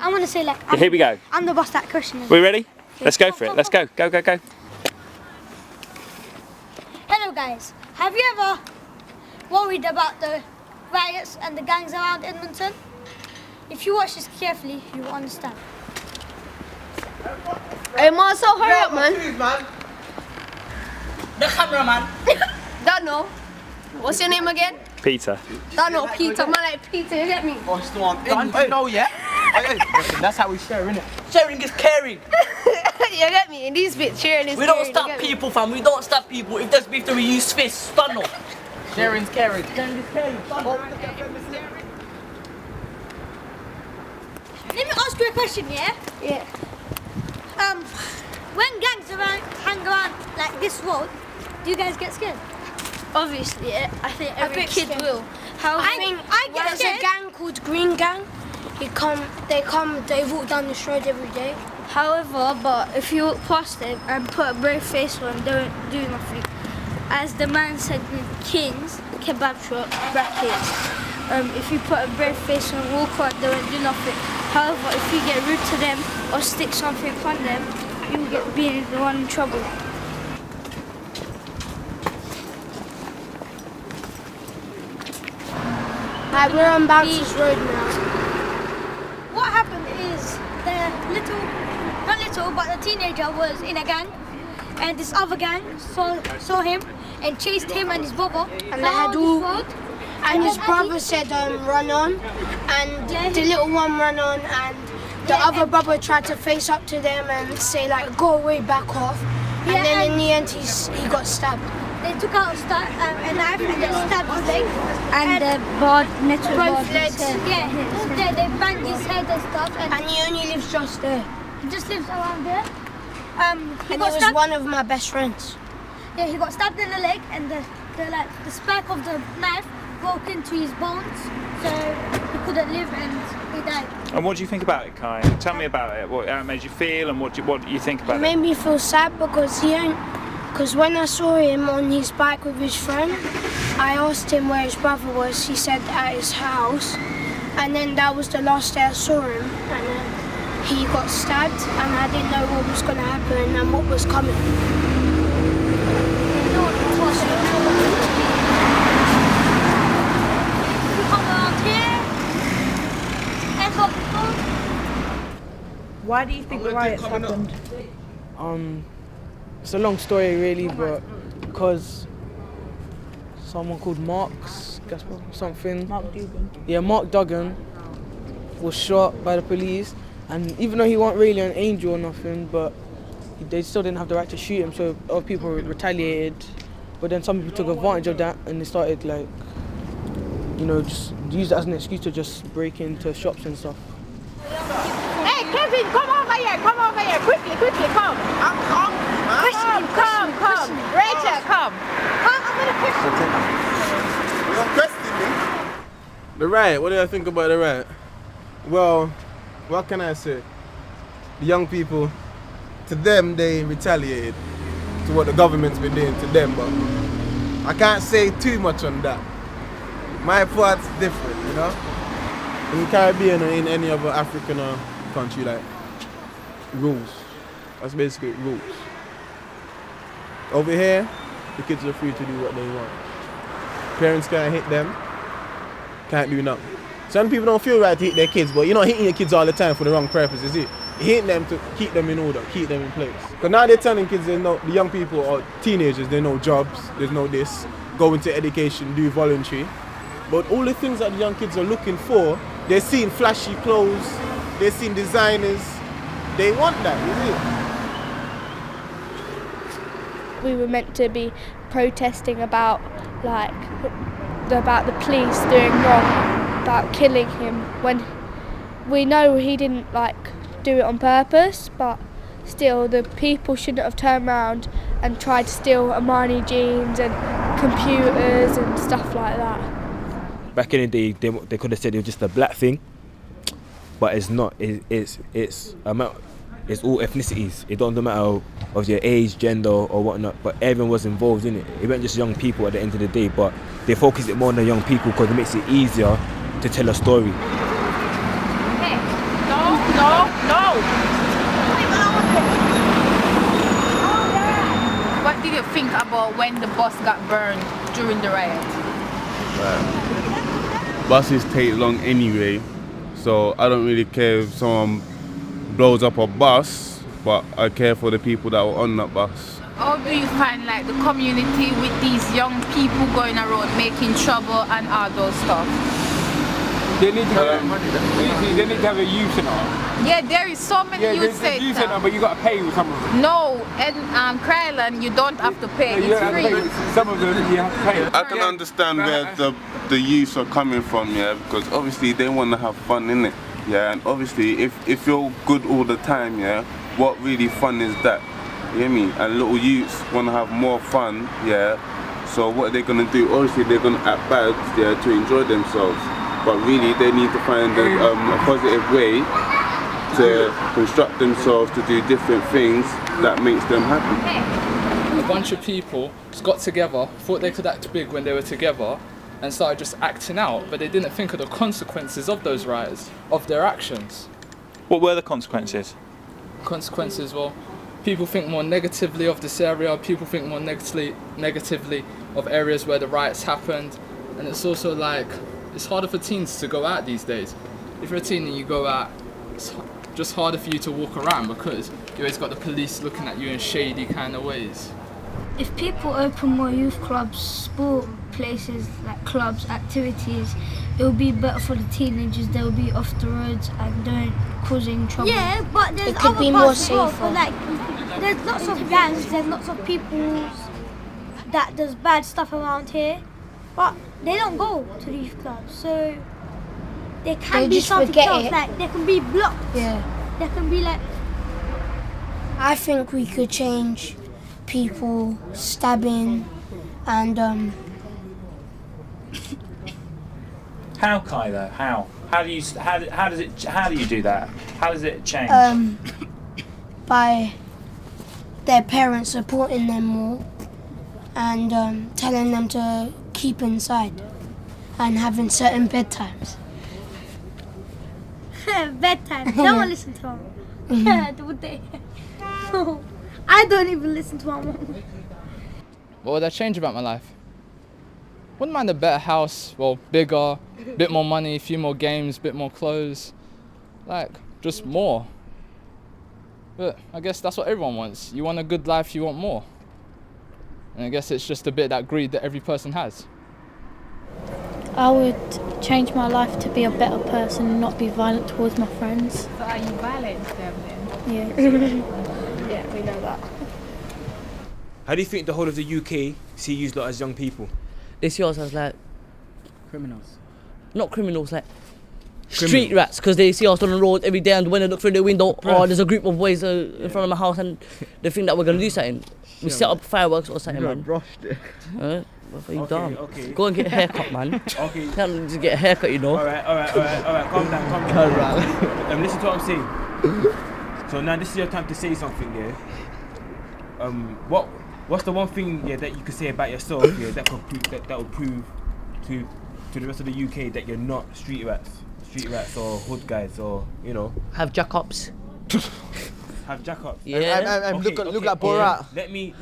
I want to say like. Here we go. I'm the boss that question. We ready? Let's go for it. Let's go. Go, go, go. Hello guys. Have you ever worried about the riots and the gangs around Edmonton? If you watch this carefully, you will understand. Hey Marcel, hurry up, man. The cameraman. Don't know. What's your name again? Peter. Don't know, Peter. Man like Peter, you get me? Oh, it's the one. Don't know yet. Listen, that's how we share, innit? Sharing is caring. You get me? In these bits, sharing is We caring, don't stop people, fam. We don't stop people. If there's beef, then we use fists. Stand up. Sharing's caring. Sharing is caring. Stand up. Let me ask you a question, yeah? Yeah. When gangs hang around like this road, do you guys get scared? Obviously, yeah. I think every kid scared. will. How I get there's scared. a gang called Green Gang. They walk down this road every day. However, but if you walk past them and put a brave face on, they won't do nothing. As the man said in King's kebab shop brackets, if you put a brave face on, walk on, they won't do nothing. However, if you get rude to them or stick something on them, you will be the one in trouble. Right, we're on Bouncer's Road now. What happened is but the teenager was in a gang, and this other gang saw him and chased him and his brother. And they had all. And his brother said, run on. And the little one ran on, and the other brother tried to face up to them and say, like, go away, back off. And then in the end, he got stabbed. They took out a knife and they stabbed his leg. And Both legs. Yeah, they banged his head and stuff. And he only lives just there. He just lives around there. He And he got was stabbed. one of my best friends. Yeah, he got stabbed in the leg, and the spark of the knife broke into his bones, so he couldn't live and he died. And what do you think about it, Kai? Tell me about it. What it made you feel, and what do you think about It it? made me feel sad because when I saw him on his bike with his friend, I asked him where his brother was. He said at his house, and then that was the last day I saw him. And then he got stabbed, and I didn't know what was going to happen and what was coming. Why do you think the riots happened? It's a long story really, but because someone called Mark's something. Mark Duggan. Yeah, Mark Duggan was shot by the police, and even though he wasn't really an angel or nothing, but they still didn't have the right to shoot him, so other people retaliated. But then some people took advantage of that, and they started like, just use it as an excuse to just break into shops and stuff. Hey, Kevin, come over here, quickly, come. Come. Rachel, come. The riot, what do I think about the riot? Well, what can I say? The young people, to them, they retaliated to what the government's been doing to them, but I can't say too much on that. My part's different, In the Caribbean or in any other African country, like, rules. That's basically rules. Over here, the kids are free to do what they want. Parents can't hit them, can't do nothing. Some people don't feel right to hit their kids, but you're not hitting your kids all the time for the wrong purpose, is it? You're hitting them to keep them in order, keep them in place. Because now they're telling kids, the young people or teenagers, there's no jobs, there's no this, go into education, do voluntary. But all the things that the young kids are looking for, they're seeing flashy clothes, they're seeing designers, they want that, is it? We were meant to be protesting about the police doing wrong, about killing him, when we know he didn't do it on purpose, but still the people shouldn't have turned around and tried to steal Armani jeans and computers and stuff like that. Back in the day, they could have said it was just a black thing, but it's not. It's all ethnicities. It don't matter of your age, gender, or whatnot. But everyone was involved in it. It wasn't just young people at the end of the day, but they focused it more on the young people because it makes it easier to tell a story. No, think about when the bus got burned during the riot? Buses take long anyway, so I don't really care if someone blows up a bus, but I care for the people that were on that bus. How do you find like the community with these young people going around making trouble and all those stuff? They need to they need to have a youth centre. Yeah, there is so many youth there's youth centre, centers. but you got to pay with some of them. No, and Krylan, you don't have to pay. You don't It's have to free. pay with some of them you have to pay. I can understand where the youths are coming from, yeah, because obviously they want to have fun, innit? Yeah, and obviously if you're good all the time, yeah, what really fun is that? You hear me? And little youths want to have more fun, yeah. So what are they gonna do? Obviously they're gonna act bad, yeah, to enjoy themselves. But really they need to find a positive way to construct themselves to do different things that makes them happy. A bunch of people just got together, thought they could act big when they were together, and started just acting out, but they didn't think of the consequences of those riots, of their actions. What were the consequences? Consequences, well, people think more negatively of this area, people think more negatively of areas where the riots happened, and it's also like, it's harder for teens to go out these days. If you're a teen and you go out, it's just harder for you to walk around because you always got the police looking at you in shady kind of ways. If people open more youth clubs, sport places like clubs, activities, it will be better for the teenagers. They'll be off the roads and don't causing trouble. Yeah, but there's It could other be parts more as well, safer. but like, there's lots of gangs, there's lots of people that does bad stuff around here, but they don't go to the youth clubs, so there can They be just something forget else. it. Like there can be blocks. Yeah. There can be like. I think we could change people stabbing and How, Kylo? How? How do you do that? How does it change? by their parents supporting them more and telling them to keep inside and having certain bedtimes. Bedtime. No one listen to him. Would they? I don't even listen to my mom. What would I change about my life? Wouldn't mind a better house, well, bigger, bit more money, a few more games, bit more clothes, like, just more. But I guess that's what everyone wants. You want a good life, you want more. And I guess it's just a bit of that greed that every person has. I would change my life to be a better person and not be violent towards my friends. So are you violent to them then? Yeah. Yeah, we know that. How do you think the whole of the UK see you lot as young people? They see us as like Criminals. not criminals, like street rats, because they see us on the road every day, and when they look through the window, oh, there's a group of boys in front of my house, and they think that we're gonna do something. We set up fireworks or something, man. What are you dumb? Okay. Go and get a haircut, man. Okay. Can't just get a haircut, you know. Alright, calm down. Listen to what I'm saying. So now this is your time to say something, yeah? What's the one thing, yeah, that you could say about yourself, yeah, that will prove to the rest of the UK that you're not street rats or hood guys, or, you know? Have jack-ups. Have jack-ups. Yeah. Look like Borat. Let me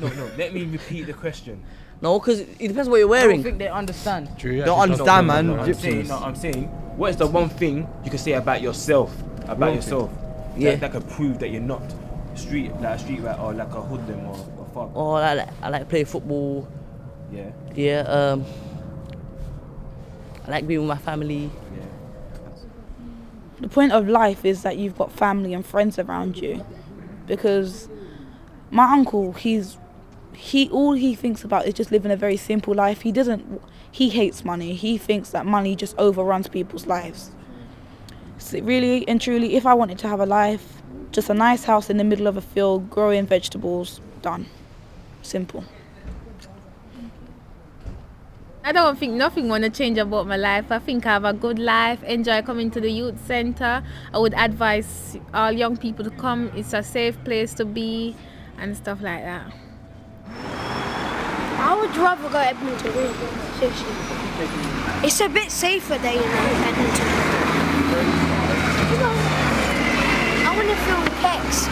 repeat the question. No, because it depends what you're wearing. I don't think they understand. Don't understand, man. I'm saying, what is the one thing you can say about yourself? Yeah. That could prove that you're not a street rat or like a hoodlum or a fuck. Oh, I like play football. Yeah. Yeah. I like being with my family. Yeah. The point of life is that you've got family and friends around you, because my uncle, all he thinks about is just living a very simple life. He hates money. He thinks that money just overruns people's lives. So really and truly, if I wanted to have a life, just a nice house in the middle of a field, growing vegetables, done. Simple. I don't think nothing want to change about my life. I think I have a good life, enjoy coming to the youth center. I would advise all young people to come. It's a safe place to be and stuff like that. I would rather go to Edmonton, really, seriously. It's a bit safer there, you know, Edmonton. I want to film Kex.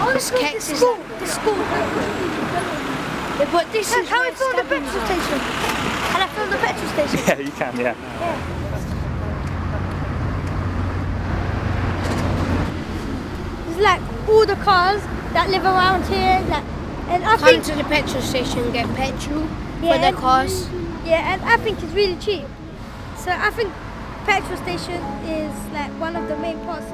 I want to go to school. Yeah, but this is Can where we film the petrol station? Can I film the petrol station? Yeah, you can. Yeah. It's like all the cars that live around here, and I Come think to the petrol station and get petrol for Yeah, their and- cars. yeah, and I think it's really cheap. So I think petrol station is like one of the main parts